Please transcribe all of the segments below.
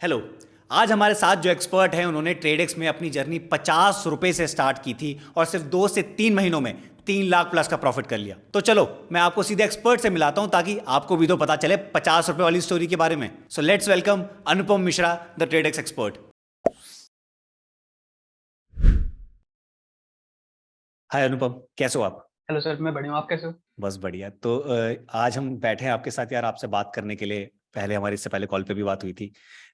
Hello. आज हमारे साथ जो एक्सपर्ट हैं उन्होंने ट्रेडेक्स में अपनी जर्नी 50 रुपए से स्टार्ट की थी और सिर्फ 2 से 3 महीनों में 3 लाख प्लस का प्रॉफिट कर लिया। तो चलो मैं आपको सीधे एक्सपर्ट से मिलाता हूं ताकि आपको भी तो पता चले 50 रुपए वाली स्टोरी के बारे में। So let's welcome Anupam Mishra, the Tradex expert. Hi Anupam, कैसे हो आप? हेलो सर, मैं बढ़िया हूँ। आप कैसे हो? बस बढ़िया। तो आज हम बैठे हैं आपके साथ यार, आपसे बात करने के लिए। पहले हमारी इससे पहले कॉल पे भी बात हुई थी,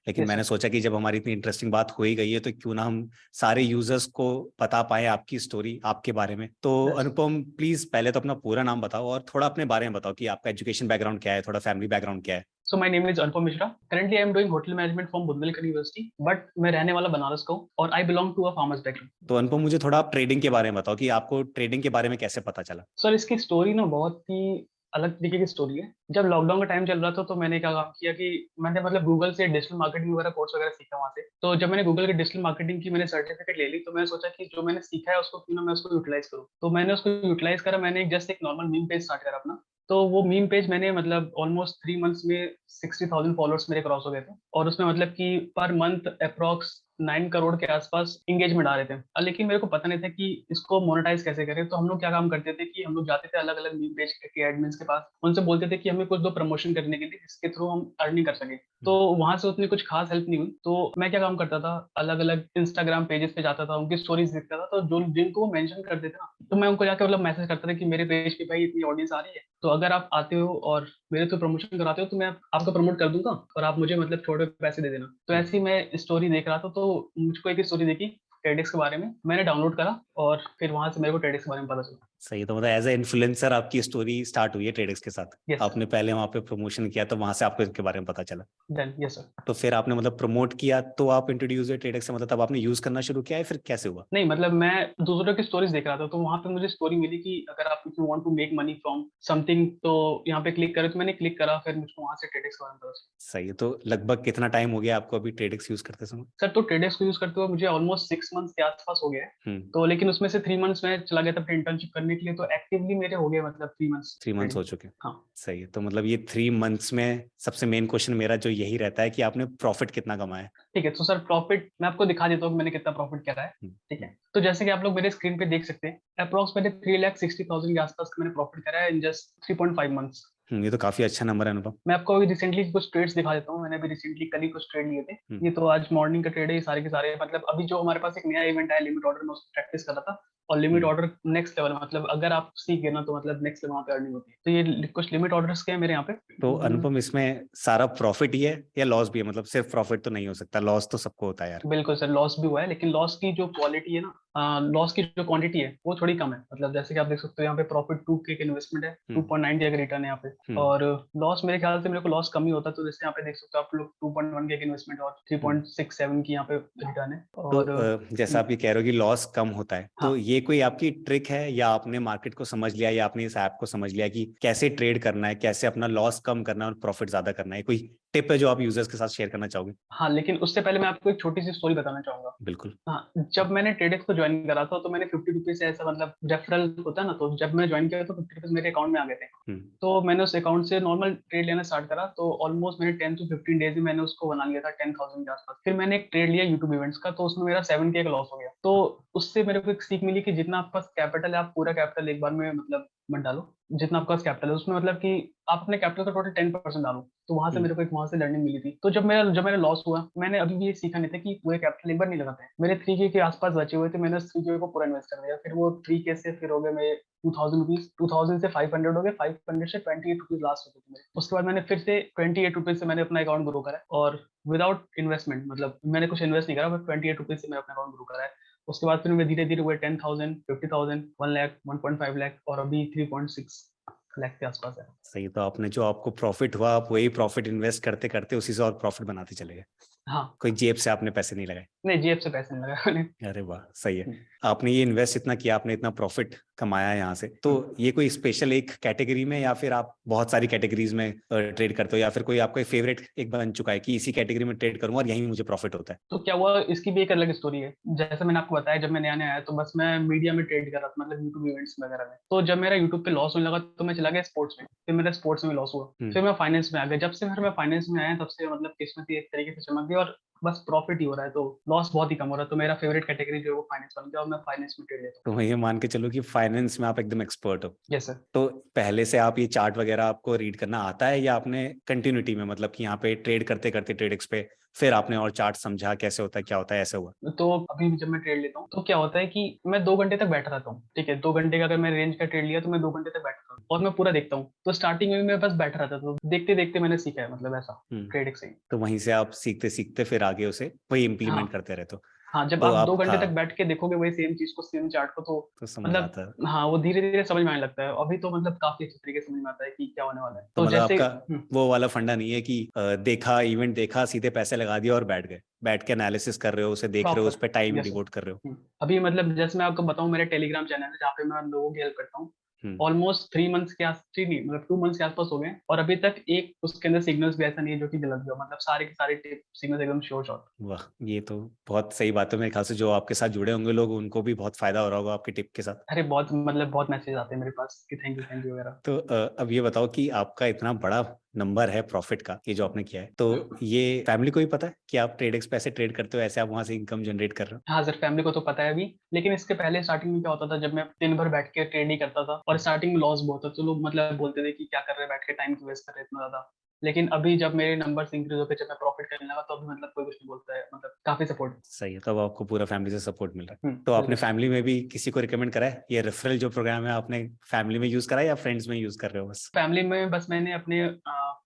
लेकिन यस मैंने सर। सोचा कि जब हमारी इतनी इंटरेस्टिंग बात हो ही गई है तो क्यों ना हम सारे यूजर्स को बता पाए आपकी स्टोरी, आपके बारे में। तो दैट्स अनुपम प्लीज पहले तो अपना पूरा नाम बताओ और थोड़ा अपने बारे में बताओ कि आपका एजुकेशन बैकग्राउंड क्या है, थोड़ा फैमिली बैकग्राउंड क्या है। So my name is Anupam Mishra. Currently I am doing hotel management from Bundelkhand university, but मैं रहने वाला बनारस का हूँ और I belong to a farmers background. तो अनुपम मुझे थोड़ा आप ट्रेडिंग के बारे में बताओ कि आपको ट्रेडिंग के बारे में कैसे पता चला। सर, इसकी स्टोरी ना बहुत ही अलग तरीके की स्टोरी है। जब लॉकडाउन का टाइम चल रहा था तो मैंने क्या काम किया कि मैंने गूगल से डिजिटल मार्केटिंग वगैरह कोर्स वगैरह सीखा वहाँ से। तो जब मैंने गूगल के डिजिटल मार्केटिंग की मैंने सर्टिफिकेट ले ली तो मैंने सोचा कि जो मैंने सीखा है उसको क्यों ना मैं उसको यूटिलाइज करूँ। तो मैंने उसको यूटिलाइज करा। मैंने जस्ट एक नॉर्मल मीम पेज स्टार्ट करा अपना। तो वो मीम पेज मैंने ऑलमोस्ट 3 मंथ्स में 60,000 फॉलोअर्स मेरे क्रॉस हो गए थे। और उसमें कि पर मंथ अप्रॉक्स 9 करोड़ के आसपास इंगेजमेंट आ रहे थे। लेकिन मेरे को पता नहीं था कि इसको मोनेटाइज कैसे करें। तो हम लोग क्या काम करते थे कि हम लोग जाते थे अलग अलग मीम पेज के एडमिन्स के पास, उनसे बोलते थे कि हमें कुछ दो प्रमोशन करने के लिए जिसके थ्रू हम अर्निंग कर सके। तो वहां से उतनी कुछ खास हेल्प नहीं हुई। तो मैं क्या काम करता था, अलग अलग इंस्टाग्राम पेजेस पे जाता था, उनकी स्टोरीज देखता था। तो जो जिनको वो मेंशन करते थे ना, तो मैं उनको जाकर मैसेज करता था कि मेरे पेज पे भाई इतनी ऑडियंस आ रही है, तो अगर आप आते हो और मेरे तो प्रमोशन कराते हो तो मैं आपका प्रमोट कर दूंगा और आप मुझे छोटे पैसे दे देना। तो ऐसे ही मैं स्टोरी देख रहा था तो मुझको एक स्टोरी देखी टेडेक्स के बारे में, मैंने डाउनलोड करा और फिर वहां से मेरे को टेडेक्स के बारे में पता चला। सही है। तो मतलब एज ए इन्फ्लुएंसर आपकी स्टोरी स्टार्ट हुई है ट्रेडिक्स के साथ। Yes sir. आपने पहले वहां पे प्रमोशन किया तो वहां से आपको इनके बारे में पता चला। डन। Yes sir. तो फिर आपने मतलब प्रमोट किया तो आप इंट्रोड्यूस हुए ट्रेडिक्स से, मतलब तब आपने यूज करना शुरू किया है, फिर कैसे हुआ? नहीं, मैं दूसरों की स्टोरीज देख रहा था तो वहां पे मुझे स्टोरी मिली कि अगर आप if you want to make money from something तो यहाँ पे क्लिक करें। तो मैंने क्लिक करा, फिर मुझको वहां से टेडेक्स के बारे में पता चला। सही है। तो लगभग कितना टाइम हो गया आपको अभी ट्रेडिक्स यूज करते समय? सर, तो टेडेक्स को यूज करते हुए मुझे ऑलमोस्ट 6 मंथ्स के आसपास हो गया है। हम्म। तो लेकिन उसमें से 3 मंथ्स में चला गया था अपनी इंटर्नशिप करने के लिए। तो एक्टिवली मेरे हो गए 3 मंथ्स 3 मंथ्स ट्रेडिंग। हो चुके हैं। हाँ। सही है। तो मतलब ये 3 मंथ्स में सबसे मेन क्वेश्चन मेरा जो यही रहता है कि आपने प्रॉफिट कितना कमाया है? ठीक है, तो सर प्रॉफिट मैं आपको दिखा देता हूँ कि मैंने कितना प्रॉफिट करा है। हम्म। ठीक हम्म। है, तो जैसे कि आप लोग मेरे स्क्रीन पे देख सकते हैं, अप्रॉक्स मैंने 3,60,000 के आसपास का मैंने प्रॉफिट करा है इन जस्ट 3.5 मंथ्स। ये तो काफी अच्छा नंबर है अनुपम। मैं आपको अभी रिसेंटली कुछ ट्रेड्स दिखा देता हूँ। मैंने अभी रिसेंटली कल ही कुछ ट्रेड लिए थे। हम्म। ये तो आज मॉर्निंग का ट्रेड है। ये सारे के सारे अभी जो हमारे पास एक नया इवेंट है लिमिट ऑर्डर में, उसकी प्रैक्टिस कर रहा था। और लिमिट हम्म। ऑर्डर नेक्स्ट लेवल, अगर आप सीख गए ना तो नेक्स्ट लेवल वहाँ पे अर्निंग होती है। तो ये कुछ लिमिट ऑर्डर्स के हैं मेरे यहाँ पे। तो अनुपम इसमें सारा प्रॉफिट ही है या लॉस भी है? मतलब सिर्फ प्रॉफिट तो नहीं हो सकता, लॉस तो सबको होता है यार। बिल्कुल सर, लॉस भी हुआ है लेकिन लॉस की जो क्वालिटी है ना, लॉस की जो क्वांटिटी है वो थोड़ी कम है। जैसे कि आप देख सकते हो यहाँ पे प्रॉफिट 2K के इन्वेस्टमेंट है, हम्म। 2.9 के रिटर्न है यहाँ पे। हम्म। और लॉस मेरे ख्याल से मेरे को लॉस कम ही होता। तो जैसे यहाँ पे देख सकते हो आप लोग 2.1 के इन्वेस्टमेंट और हम्म। 3.67 की यहाँ पे रिटर्न है। तो और जैसा आप ये कह रहे हो कि लॉस कम होता है, तो हाँ। ये कोई आपकी ट्रिक है या आपने मार्केट को समझ लिया या आपने इस ऐप को समझ लिया कि कैसे ट्रेड करना है, कैसे अपना लॉस कम करना है और प्रॉफिट ज्यादा करना है? कोई टिप है जो आप यूजर्स के साथ शेयर करना चाहोगे? हाँ, लेकिन उससे पहले मैं आपको एक छोटी सी स्टोरी बताना चाहूंगा। बिल्कुल। हाँ, जब मैंने ट्रेडेक्स को ज्वाइन करा था तो मैंने 50 रुपीज से ऐसा रेफरल होता है ना, तो जब मैंने ज्वाइन किया तो 50 रुपीज मेरे अकाउंट में आ गए थे। हम्म। तो मैंने उस अकाउंट से नॉर्मल ट्रेड लेना स्टार्ट करा। तो ऑलमोस्ट मैंने 10 to 15 डेज में मैंने उसको बना लिया था 10,000 के आसपास। फिर मैंने एक ट्रेड लिया यूट्यूब इवेंट्स का, तो उसमें मेरा 7K का लॉस हो गया। तो उससे मेरे को एक सीख मिली कि जितना आपके पास कैपिटल है, आप पूरा कैपिटल एक बार में मत डालो। जितना आपके पास कैपिटल है उसमें कि आप अपने कैपिटल का टोटल 10% डालो। तो वहां से हम्म। मेरे को एक वहां से लर्निंग मिली थी। तो जब मेरा लॉस हुआ, मैंने अभी भी ये सीखा नहीं था कि पूरे कैपिटल एक बार नहीं लगाते हैं। मेरे 3K के आसपास बचे हुए थे, मैंने उस 3K को पूरा इन्वेस्ट कर दिया। फिर वो 3K से फिर हो गए मेरे 2,000 रुपीज, 2,000 से 500 हो गए, 500 से 28 रुपीज लास्ट होते थे मेरे। उसके बाद मैंने फिर से 28 रुपीज से मैंने अपना अकाउंट ग्रो करा और विदाउट इन्वेस्टमेंट, मैंने कुछ इन्वेस्ट नहीं करा, बट 28 रुपीज से मैंने अपना अकाउंट ग्रो करा है। उसके बाद फिर मैं धीरे धीरे हुए 10,000, 50,000, 1 लाख, 1.5 लाख और अभी 3.6 लाख के आसपास है। सही। तो आपने जो आपको प्रॉफिट हुआ आप वही प्रॉफिट इन्वेस्ट करते करते उसी से और प्रॉफिट बनाते चले गए। हाँ। कोई जेब से आपने पैसे नहीं लगाए? नहीं, जेब से पैसे नहीं लगाए मैंने। अरे वाह, सही है। आपने ये इन्वेस्ट इतना किया, आपने इतना प्रॉफिट कमाया यहाँ से, तो ये कोई स्पेशल एक कैटेगरी में या फिर आप बहुत सारी कैटेगरीज में ट्रेड करते हो, या फिर कोई आपका फेवरेट एक बन चुका है कि इसी कैटेगरी में ट्रेड करूंगा और यहीं मुझे प्रॉफिट होता है? तो क्या हुआ, इसकी भी एक अलग स्टोरी है। जैसे मैंने आपको बताया, जब मैं नया नया आया तो बस मैं मीडिया में ट्रेड कर रहा था, मतलब यूट्यूब इवेंट्स वगैरह में। तो जब मेरा यूट्यूब पे लॉस होने लगा तो मैं चला गया स्पोर्ट्स में, फिर मेरा स्पोर्ट्स में लॉस हुआ, फिर मैं फाइनेंस में आ गया। जब से फिर मैं फाइनेंस में आया तब से मतलब किस्मत ही एक तरीके से चमक गई और बस प्रॉफिट ही हो रहा है, तो लॉस बहुत ही कम हो रहा है। तो मेरा फेवरेट कैटेगरी जो है वो फाइनेंस बन गया और मैं फाइनेंस में ट्रेड लेता तो ये मान के चलो कि फाइनेंस में आप एकदम एक्सपर्ट हो। हूँ। Yes sir. तो पहले से आप ये चार्ट वगैरह आपको रीड करना आता है, या आपने कंटिन्यूटी में, मतलब कि यहाँ पे ट्रेड करते करते ट्रेडिक्स पे फिर आपने और चार्ट समझा कैसे होता है, क्या होता है, ऐसे हुआ? तो अभी भी जब मैं ट्रेड लेता हूँ तो क्या होता है कि मैं 2 घंटे तक बैठा रहता हूँ, ठीक है। 2 घंटे का अगर मैं रेंज का ट्रेड लिया तो मैं 2 घंटे तक बैठा हूँ और मैं पूरा देखता हूँ। तो स्टार्टिंग में मैं बस बैठा रहता था, तो देखते देखते मैंने सीखा है, मतलब ऐसा ट्रेडिंग से ही। तो वहीं से आप सीखते सीखते फिर आगे उसे वही हाँ इम्प्लीमेंट करते रहते हो। हाँ, जब तो आप दो आप, घंटे हाँ, तक बैठ के देखोगे वही सेम चीज को, सेम चार्ट को, तो समझ मतलब आता है। हाँ, वो धीरे धीरे समझ में आने लगता है। अभी तो मतलब काफी अच्छे तरीके से समझ में आता है कि क्या होने वाला है। तो तो मतलब जैसे आपका वो वाला फंडा नहीं है कि देखा, इवेंट देखा, सीधे पैसे लगा दिया और बैठ गए, बैठ के एनालिसिस कर रहे हो, उसे देख रहे हो, उस प्रॉपर, पर टाइम यस डिवोट कर रहे हो? सर। अभी मतलब जैसे मैं आपको बताऊं, मेरा टेलीग्राम चैनल है जहाँ पे मैं लोगों की हेल्प करता हूँ। हम्म। ऑलमोस्ट 3 मंथ्स के आस, थ्री नहीं मतलब 2 मंथ्स के आसपास हो गए हैं, और अभी तक एक उसके अंदर सिग्नल्स भी ऐसा नहीं है जो कि गलत गया, मतलब सारे के सारे टिप सिग्नल्स एकदम श्योर शॉट। वाह, ये तो बहुत सही बात है। मेरे ख्याल से जो आपके साथ जुड़े होंगे लोग, उनको भी बहुत फायदा हो रहा होगा आपके टिप के साथ। अरे बहुत, मतलब बहुत मैसेज आते हैं मेरे पास कि थैंक यू वगैरह। तो अब ये बताओ कि आपका इतना बड़ा नंबर है प्रॉफिट का, ये जो आपने किया है, तो ये फैमिली को भी पता है कि आप ट्रेडेक्स पे ऐसे ट्रेड करते हो, ऐसे आप वहां से इनकम जनरेट कर रहे हो? हाँ सर, फैमिली को तो पता है अभी। लेकिन इसके पहले स्टार्टिंग में क्या होता था, जब मैं दिन भर बैठ के ट्रेड ही करता था और स्टार्टिंग में लॉस बहुत था, तो लोग मतलब बोलते थे कि क्या कर रहे हैं बैठ के, टाइम क्यों वेस्ट कर रहे हैं इतना ज्यादा। लेकिन अभी जब मेरे नंबर्स इंक्रीज होकर जब मैं प्रॉफिट करने लगा तो अभी मतलब कोई कुछ नहीं बोलता है, मतलब काफी सपोर्ट। सही है, तब आपको पूरा फैमिली से सपोर्ट मिल रहा है। तो आपने बिल्कुल सर। फैमिली में भी किसी को रिकमेंड करा है? ये रेफरल जो प्रोग्राम है आपने फैमिली में यूज करा है या फ्रेंड्स में यूज कर रहे हो बस? फैमिली में बस मैंने अपने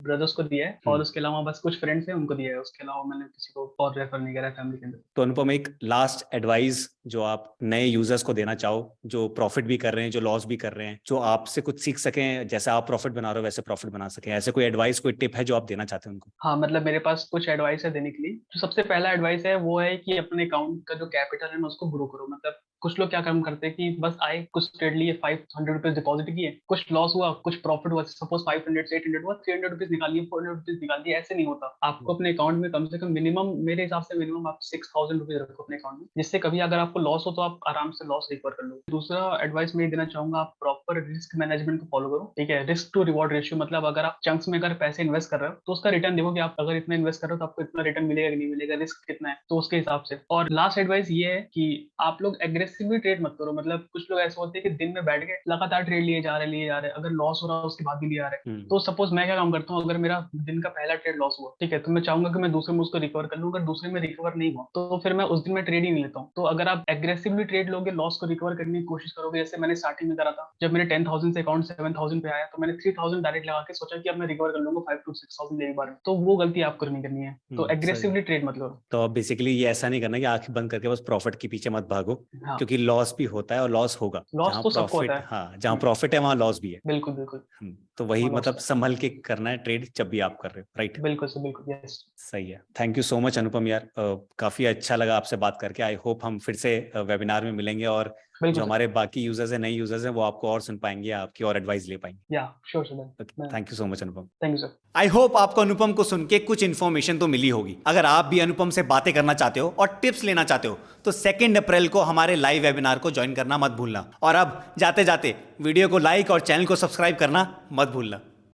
ब्रदर्स को दिया है, और हम्म। उसके अलावा बस कुछ फ्रेंड्स हैं उनको दिया है। उसके अलावा मैंने किसी को और रेफर नहीं करा है फैमिली के अंदर। तो अनुपम, एक लास्ट एडवाइस जो आप नए यूजर्स को देना चाहो, जो प्रॉफिट भी कर रहे हैं, जो लॉस भी कर रहे हैं, जो आपसे कुछ सीख सकें, जैसे आप प्रॉफिट बना रहे हो वैसे प्रॉफिट बना सकें, ऐसे कोई एडवाइस, कोई टिप है जो आप देना चाहते हैं उनको? हाँ, मतलब मेरे पास कुछ एडवाइस है देने के लिए। जो सबसे पहला एडवाइस है वो है कि अपने अकाउंट का जो कैपिटल है ना उसको ग्रो करो। मतलब कुछ लोग क्या काम करते हैं कि बस आए, कुछ ट्रेड लिए, 500 रुपीज डिपॉजिट किए, कुछ लॉस हुआ, कुछ प्रॉफिट हुआ, सपोज 500 से 800 हुआ, 300 रुपीज निकाल लिए, 400 रुपीज निकाल दिए। ऐसे नहीं होता। आपको अपने अकाउंट में कम से कम मिनिमम, मेरे हिसाब से मिनिमम आप 6000 रुपीज रखो अपने अकाउंट में, जिससे कभी अगर आपको लॉस हो तो आप आराम से लॉस रिकवर कर लो। दूसरा एडवाइस मैं ये देना चाहूंगा, आप प्रॉपर रिस्क मैनेजमेंट को फॉलो करो, ठीक है। रिस्क टू रिवॉर्ड रेशियो, मतलब अगर आप चंक्स में अगर पैसे इन्वेस्ट कर रहे हो तो उसका रिटर्न देखो कि आप अगर इतना इन्वेस्ट कर रहे हो तो आपको इतना रिटर्न मिलेगा कि नहीं मिलेगा, रिस्क कितना है, तो उसके हिसाब से। और लास्ट एडवाइस ये है कि आप लोग एग्रेसिवली ट्रेड मत करो। मतलब कुछ लोग ऐसे होते हैं कि दिन में बैठ के लगातार ट्रेड लिए जा रहे हैं, अगर लॉस हो रहा है उसके बाद भी लिए आ रहे हैं। तो सपोज मैं क्या काम करता हूँ, अगर मेरा दिन का पहला ट्रेड लॉस हुआ, ठीक है, तो मैं चाहूंगा कि मैं दूसरे में उसको रिकवर कर लूँ। अगर दूसरे में रिकवर नहीं हुआ तो फिर मैं उस दिन में ट्रेड ही नहीं लेता हूँ। तो अगर आप एग्रेसिवली ट्रेड लोगे, लॉस को रिकवर करने की कोशिश करोगे, जैसे मैंने स्टार्टिंग में करा था, जब मेरे 10,000 से अकाउंट 7,000 पे आया तो मैंने 3,000 डायरेक्ट लगा के सोचा कि अब मैं रिकवर कर लूंगा 5 to 6,000 एक बार में। तो वो गलती आपको नहीं करनी है। तो सही है। एग्रेसिवली ट्रेड मत करो। तो अब बेसिकली ये ऐसा नहीं करना कि आंखें बंद करके बस प्रॉफिट के पीछे मत भागो, हाँ, क्योंकि लॉस भी होता है और लॉस होगा। लॉस जहाँ तो सबको होता प्रॉफिट, है। हाँ, जहाँ प्रॉफिट है वहाँ लॉस भी है। बिल्कुल बिल्कुल। तो वही, वहाँ लॉस मतलब है। संभल के करना है ट्रेड जब भी आप कर रहे हो, राइट? बिल्कुल सर, बिल्कुल, यस। सही है। थैंक यू सो मच अनुपम यार, काफी अच्छा लगा आपसे बात करके। आई होप हम फिर से वेबिनार में मिलेंगे और बिल्कुल जो सर। हमारे बाकी यूजर्स हैं, नए यूजर्स हैं, वो आपको और सुन पाएंगे, आपकी और एडवाइस ले पाएंगे। या sure sir. Thank you so much Anupam. Thank you sir. I hope आपको अनुपम को सुन के कुछ इन्फॉर्मेशन तो मिली होगी। अगर आप भी अनुपम से बातें करना चाहते हो और टिप्स लेना चाहते हो तो 2 अप्रैल को हमारे लाइव वेबिनार को ज्वाइन करना मत भूलना। और अब जाते जाते वीडियो को लाइक और चैनल को सब्सक्राइब करना मत भूलना।